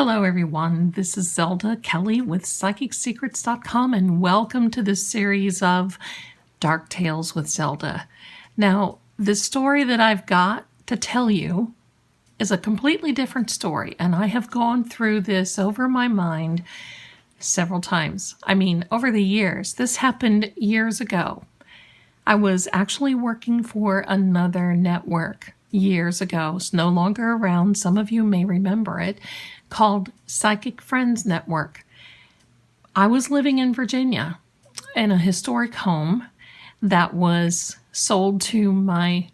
Hello everyone, this is Zelda Kelly with PsychicSecrets.com and welcome to this series of Dark Tales with Zelda. Now, the story that I've got to tell you is a completely different story, and I have gone through this over my mind several times. I mean, over the years. This happened years ago. I was actually working for another network years ago. It's no longer around. Some of you may remember it, called Psychic Friends Network. I was living in Virginia in a historic home that was sold to my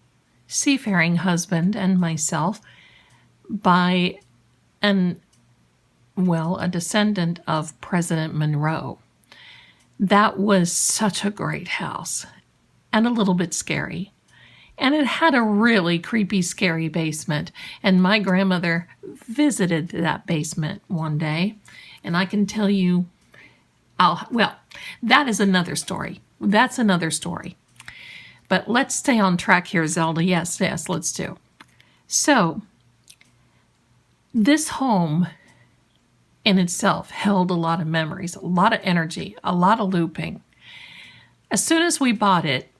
seafaring husband and myself by a descendant of President Monroe. That was such a great house and a little bit scary. And it had a really creepy, scary basement. And my grandmother visited that basement one day. And I can tell you, that is another story. That's another story. But let's stay on track here, Zelda. Yes, let's do. So, this home in itself held a lot of memories, a lot of energy, a lot of looping. As soon as we bought it,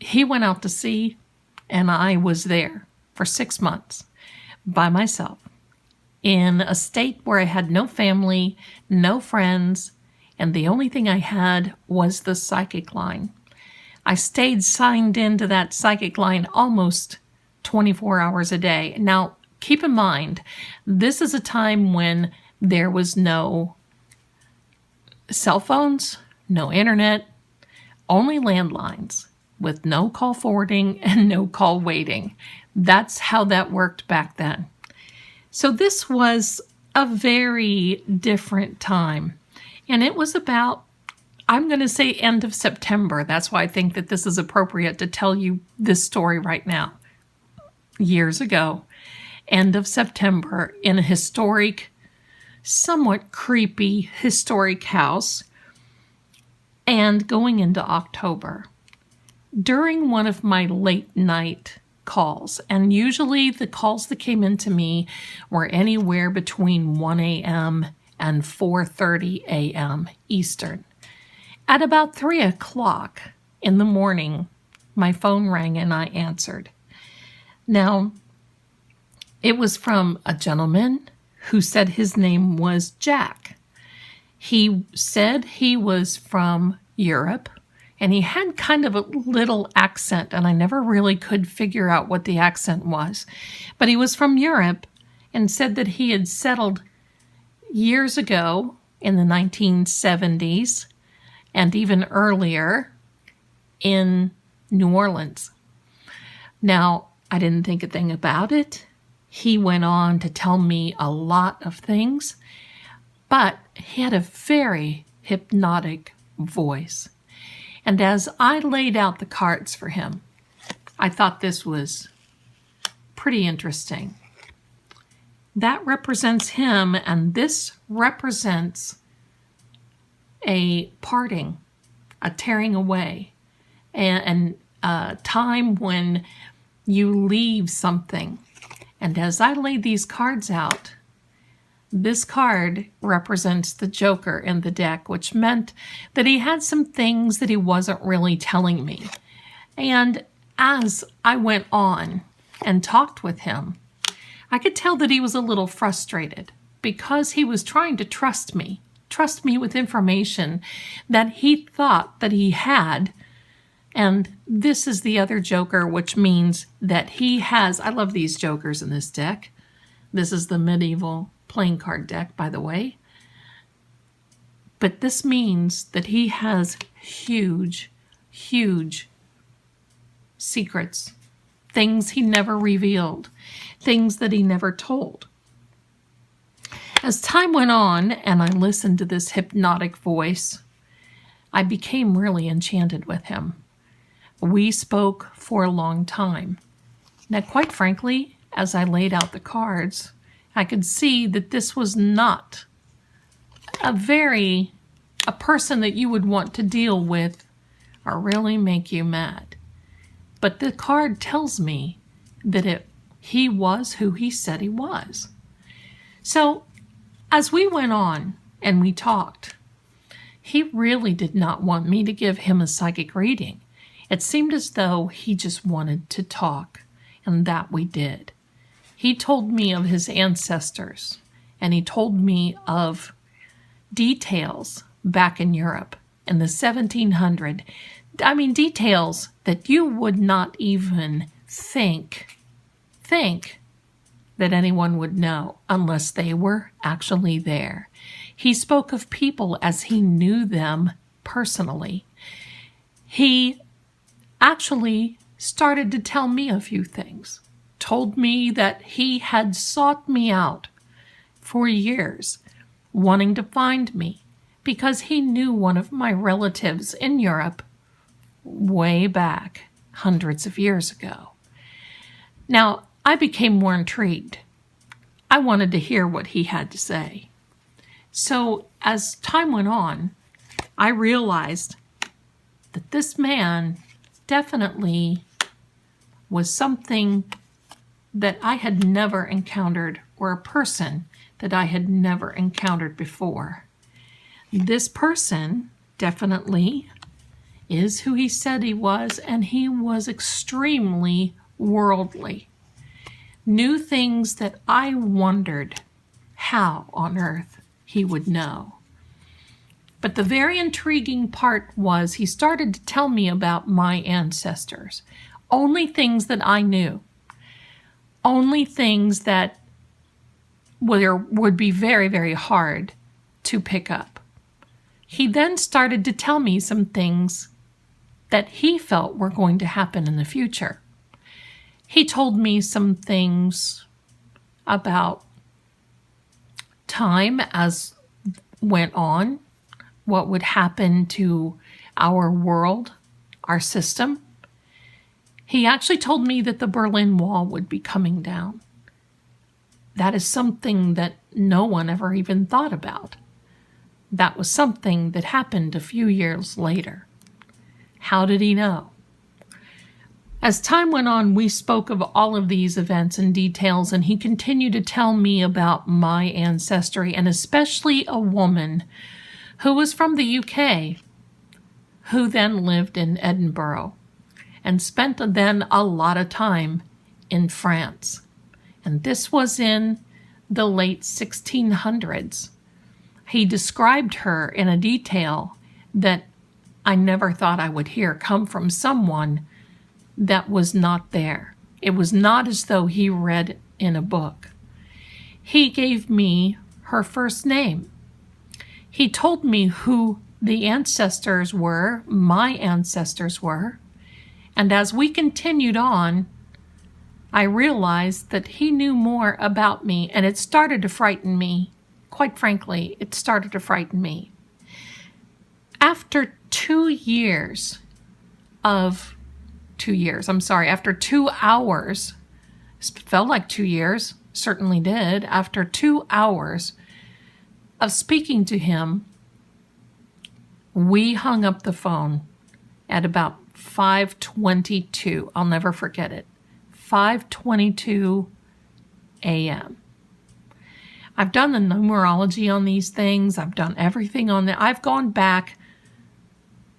he went out to sea, and I was there for 6 months by myself in a state where I had no family, no friends, and the only thing I had was the psychic line. I stayed signed into that psychic line almost 24 hours a day. Now, keep in mind, this is a time when there was no cell phones, no internet, only landlines, with no call forwarding and no call waiting. That's how that worked back then. So this was a very different time. And it was about, I'm going to say end of September. That's why I think that this is appropriate to tell you this story right now. Years ago, end of September, in a historic, somewhat creepy historic house, and going into October. During one of my late night calls, and usually the calls that came into me were anywhere between 1 a.m. and 4:30 a.m. Eastern. At about 3 o'clock in the morning, my phone rang and I answered. Now, it was from a gentleman who said his name was Jack. He said he was from Europe, and he had kind of a little accent, and I never really could figure out what the accent was. But he was from Europe and said that he had settled years ago in the 1970s and even earlier in New Orleans. Now, I didn't think a thing about it. He went on to tell me a lot of things, but he had a very hypnotic voice. And as I laid out the cards for him, I thought this was pretty interesting. That represents him, and this represents a parting, a tearing away, and a time when you leave something. And as I laid these cards out, this card represents the Joker in the deck, which meant that he had some things that he wasn't really telling me. And as I went on and talked with him, I could tell that he was a little frustrated because he was trying to trust me with information that he thought that he had. And this is the other Joker, which means that he has, I love these Jokers in this deck. This is the medieval playing card deck, by the way. But this means that he has huge, huge secrets, things he never revealed, things that he never told. As time went on and I listened to this hypnotic voice, I became really enchanted with him. We spoke for a long time. Now, quite frankly, as I laid out the cards, I could see that this was not a person that you would want to deal with or really make you mad. But the card tells me that he was who he said he was. So As we went on and we talked, he really did not want me to give him a psychic reading. It seemed as though he just wanted to talk, and that we did. He told me of his ancestors, and he told me of details back in Europe in the 1700s. I mean, details that you would not even think that anyone would know unless they were actually there. He spoke of people as he knew them personally. He actually started to tell me a few things, told me that he had sought me out for years, wanting to find me because he knew one of my relatives in Europe way back hundreds of years ago. Now, I became more intrigued. I wanted to hear what he had to say. So as time went on, I realized that this man definitely was something that I had never encountered, or a person that I had never encountered before. This person definitely is who he said he was, and he was extremely worldly. Knew things that I wondered how on earth he would know. But the very intriguing part was he started to tell me about my ancestors. Only things that I knew. Only things that would be very, very hard to pick up. He then started to tell me some things that he felt were going to happen in the future. He told me some things about time as went on, what would happen to our world, our system. He actually told me that the Berlin Wall would be coming down. That is something that no one ever even thought about. That was something that happened a few years later. How did he know? As time went on, we spoke of all of these events in details, and he continued to tell me about my ancestry, and especially a woman who was from the UK, who then lived in Edinburgh, and spent then a lot of time in France. And this was in the late 1600s. He described her in a detail that I never thought I would hear come from someone that was not there. It was not as though he read in a book. He gave me her first name. He told me who the ancestors were, my ancestors were, and as we continued on, I realized that he knew more about me, and it started to frighten me. Quite frankly, it started to frighten me. After 2 hours, it felt like 2 years, certainly did. After 2 hours of speaking to him, we hung up the phone at about 5:22. I'll never forget it. 5:22 a.m. I've done the numerology on these things. I've done everything on that. I've gone back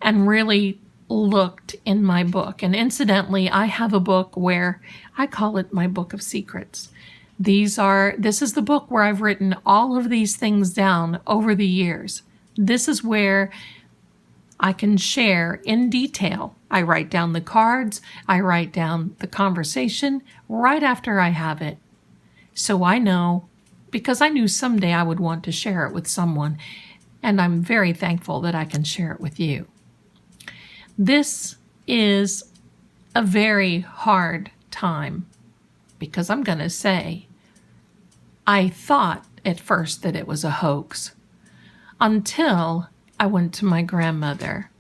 and really looked in my book. And incidentally, I have a book where I call it my book of secrets. This is the book where I've written all of these things down over the years. This is where I can share in detail. I write down the cards. I write down the conversation right after I have it. So I know, because I knew someday I would want to share it with someone, and I'm very thankful that I can share it with you. This is a very hard time, because I'm going to say, I thought at first that it was a hoax, until I went to my grandmother.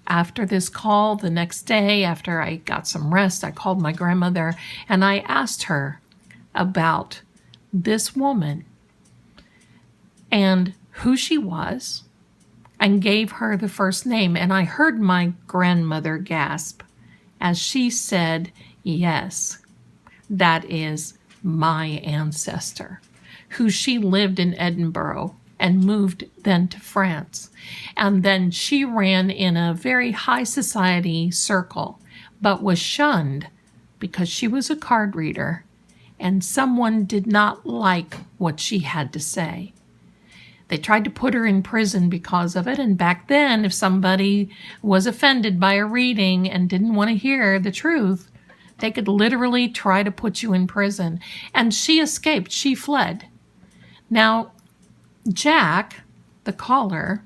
After this call, the next day, after I got some rest, I called my grandmother, and I asked her about this woman and who she was, and gave her the first name. And I heard my grandmother gasp as she said, yes, that is my ancestor, who she lived in Edinburgh and moved then to France. And then she ran in a very high society circle, but was shunned because she was a card reader and someone did not like what she had to say. They tried to put her in prison because of it, and back then, if somebody was offended by a reading and didn't want to hear the truth, they could literally try to put you in prison. And she escaped. She fled. Now, Jack, the caller,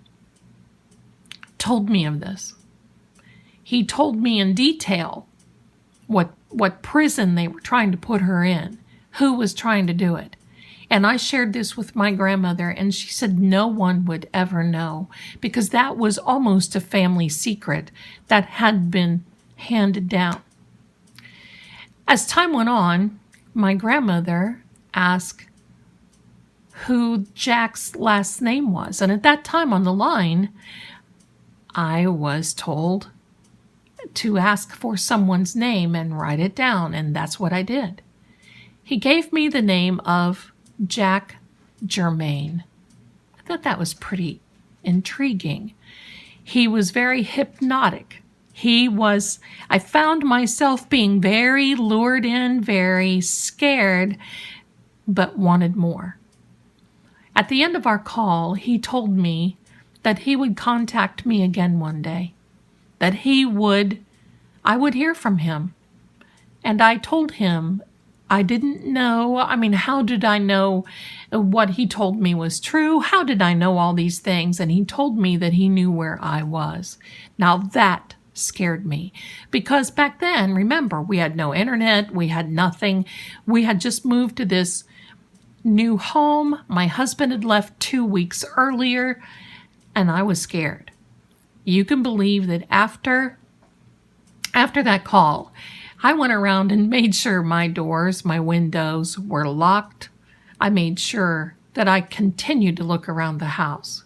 told me of this. He told me in detail what prison they were trying to put her in, who was trying to do it. And I shared this with my grandmother, and she said no one would ever know, because that was almost a family secret that had been handed down. As time went on, my grandmother asked who Jack's last name was. And at that time on the line, I was told to ask for someone's name and write it down, and that's what I did. He gave me the name of Jack Germain. I thought that was pretty intriguing. He was very hypnotic. I found myself being very lured in, very scared, but wanted more. At the end of our call, he told me that he would contact me again one day, that I would hear from him. And I told him I didn't know. How did I know what he told me was true? How did I know all these things? And he told me that he knew where I was. Now that scared me, because back then, remember, we had no internet, we had nothing. We had just moved to this new home. My husband had left 2 weeks earlier, and I was scared. You can believe that after that call, I went around and made sure my doors, my windows were locked. I made sure that I continued to look around the house.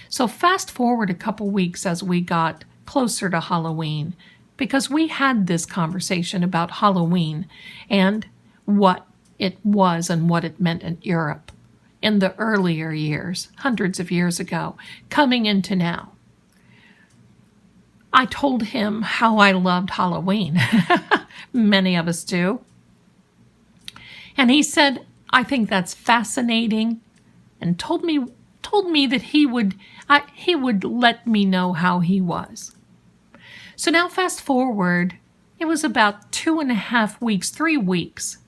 So fast forward a couple weeks as we got closer to Halloween, because we had this conversation about Halloween and what it was and what it meant in Europe in the earlier years, hundreds of years ago, coming into now. I told him how I loved Halloween. Many of us do. And he said, I think that's fascinating, and told me that he would let me know how he was. So now fast forward, it was about 2.5 weeks, 3 weeks,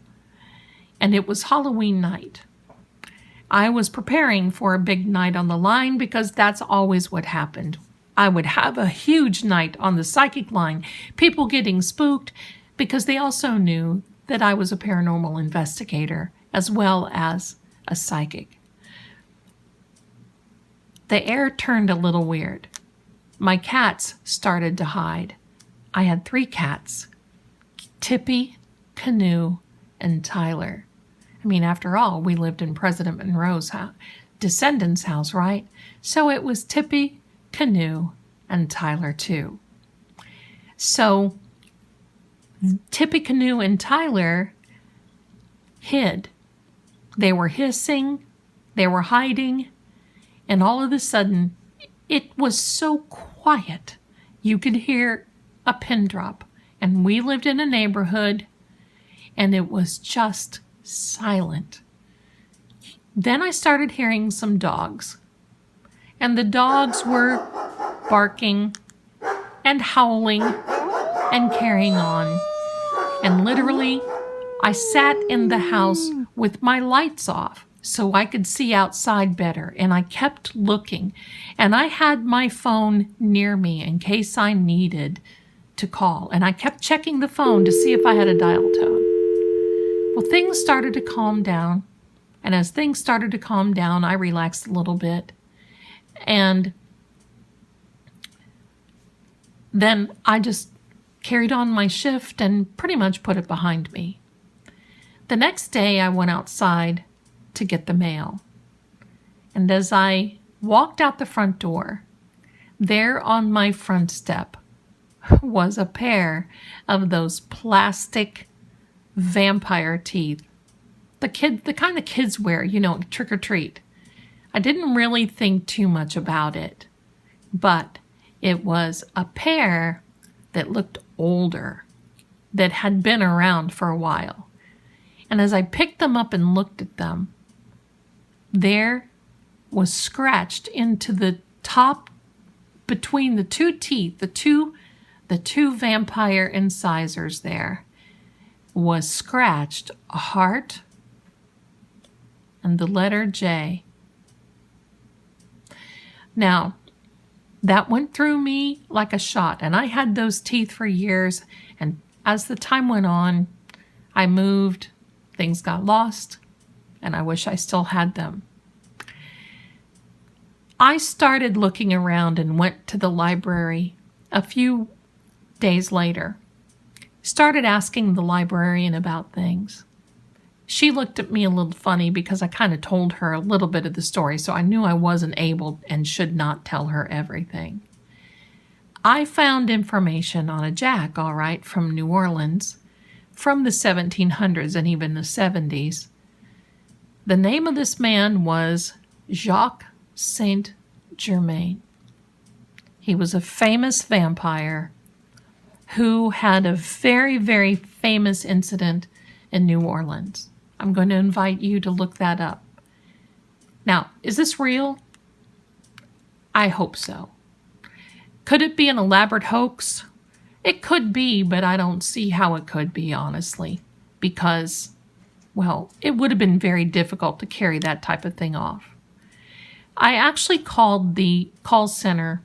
and it was Halloween night. I was preparing for a big night on the line because that's always what happened. I would have a huge night on the psychic line, people getting spooked, because they also knew that I was a paranormal investigator as well as a psychic. The air turned a little weird. My cats started to hide. I had 3 cats, Tippy, Canoe, and Tyler. After all, we lived in President Monroe's descendants' house, right? So it was Tippy, Canoe, and Tyler too. So Tippy, Canoe, and Tyler hid. They were hissing, they were hiding, and all of a sudden, it was so quiet. You could hear a pin drop. And we lived in a neighborhood, and it was just silent. Then I started hearing some dogs. And the dogs were barking and howling and carrying on. And literally, I sat in the house with my lights off so I could see outside better. And I kept looking. And I had my phone near me in case I needed to call. And I kept checking the phone to see if I had a dial tone. Well, things started to calm down. And as things started to calm down, I relaxed a little bit. And then I just carried on my shift and pretty much put it behind me. The next day, I went outside to get the mail. And as I walked out the front door, there on my front step was a pair of those plastic vampire teeth the kind the kids wear, you know, trick or treat. I didn't really think too much about it, but it was a pair that looked older, that had been around for a while. And as I picked them up and looked at them, there was scratched into the top between the two teeth, the two vampire incisors there, was scratched a heart and the letter J. Now, that went through me like a shot, and I had those teeth for years, and as the time went on, I moved, things got lost, and I wish I still had them. I started looking around and went to the library a few days later. Started asking the librarian about things. She looked at me a little funny because I kind of told her a little bit of the story, so I knew I wasn't able and should not tell her everything. I found information on a Jack, all right, from New Orleans, from the 1700s and even the 70s. The name of this man was Jacques Saint Germain. He was a famous vampire who had a very, very famous incident in New Orleans. I'm going to invite you to look that up. Now, is this real? I hope so. Could it be an elaborate hoax? It could be, but I don't see how it could be, honestly, because, well, it would have been very difficult to carry that type of thing off. I actually called the call center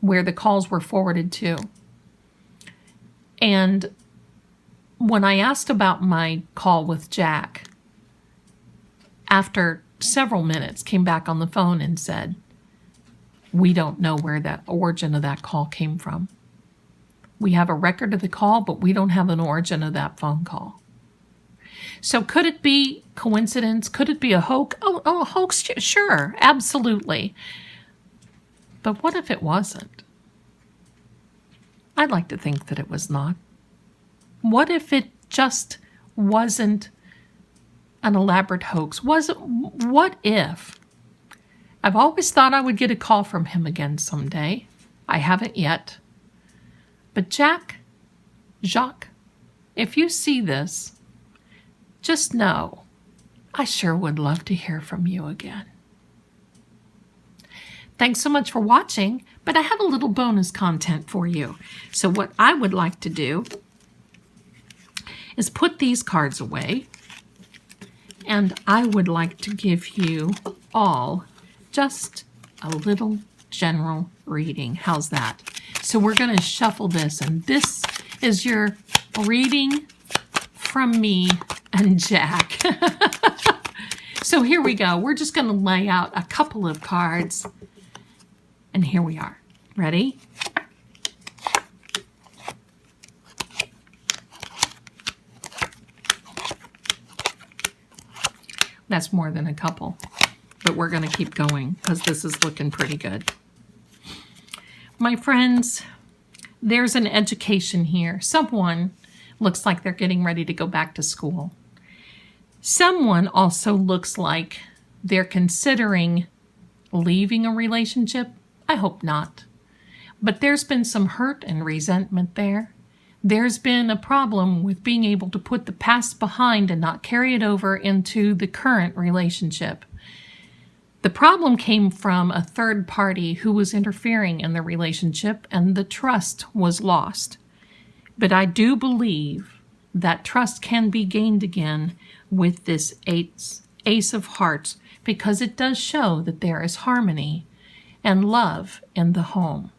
where the calls were forwarded to. And when I asked about my call with Jack, after several minutes, came back on the phone and said, "We don't know where that origin of that call came from. We have a record of the call, but we don't have an origin of that phone call." So could it be coincidence? Could it be a hoax? Oh, a hoax? Sure, absolutely. But what if it wasn't? I'd like to think that it was not. What if it just wasn't an elaborate hoax? What if? I've always thought I would get a call from him again someday. I haven't yet. But Jacques, if you see this, just know I sure would love to hear from you again. Thanks so much for watching, but I have a little bonus content for you. So what I would like to do is put these cards away, and I would like to give you all just a little general reading. How's that? So we're going to shuffle this, and this is your reading from me and Jack. So here we go. We're just going to lay out a couple of cards, and here we are. Ready? That's more than a couple, but we're going to keep going because this is looking pretty good. My friends, there's an education here. Someone looks like they're getting ready to go back to school. Someone also looks like they're considering leaving a relationship. I hope not. But there's been some hurt and resentment there. There's been a problem with being able to put the past behind and not carry it over into the current relationship. The problem came from a third party who was interfering in the relationship, and the trust was lost. But I do believe that trust can be gained again with this Ace of Hearts, because it does show that there is harmony and love in the home.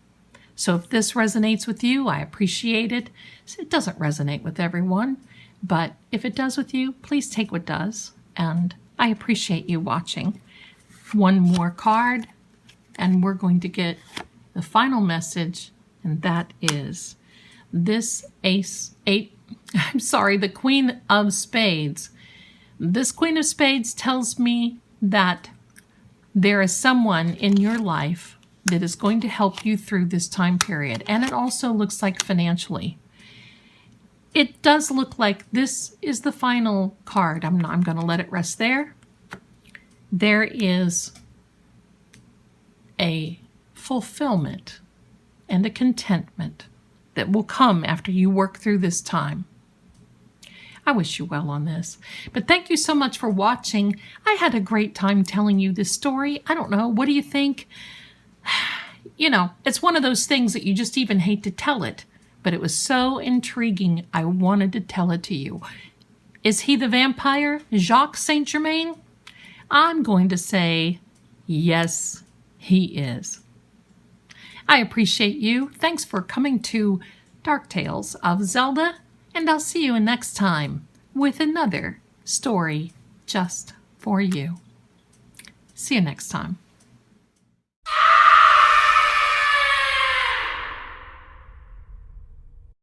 So if this resonates with you, I appreciate it. It doesn't resonate with everyone, but if it does with you, please take what does, and I appreciate you watching. One more card, and we're going to get the final message, and that is this the Queen of Spades. This Queen of Spades tells me that there is someone in your life that is going to help you through this time period. And it also looks like financially. It does look like this is the final card. I'm going to let it rest there. There is a fulfillment and a contentment that will come after you work through this time. I wish you well on this. But thank you so much for watching. I had a great time telling you this story. I don't know. What do you think? You know, it's one of those things that you just even hate to tell it. But it was so intriguing, I wanted to tell it to you. Is he the vampire, Jacques Saint Germain? I'm going to say, yes, he is. I appreciate you. Thanks for coming to Dark Tales of Zelda, and I'll see you next time with another story just for you. See you next time.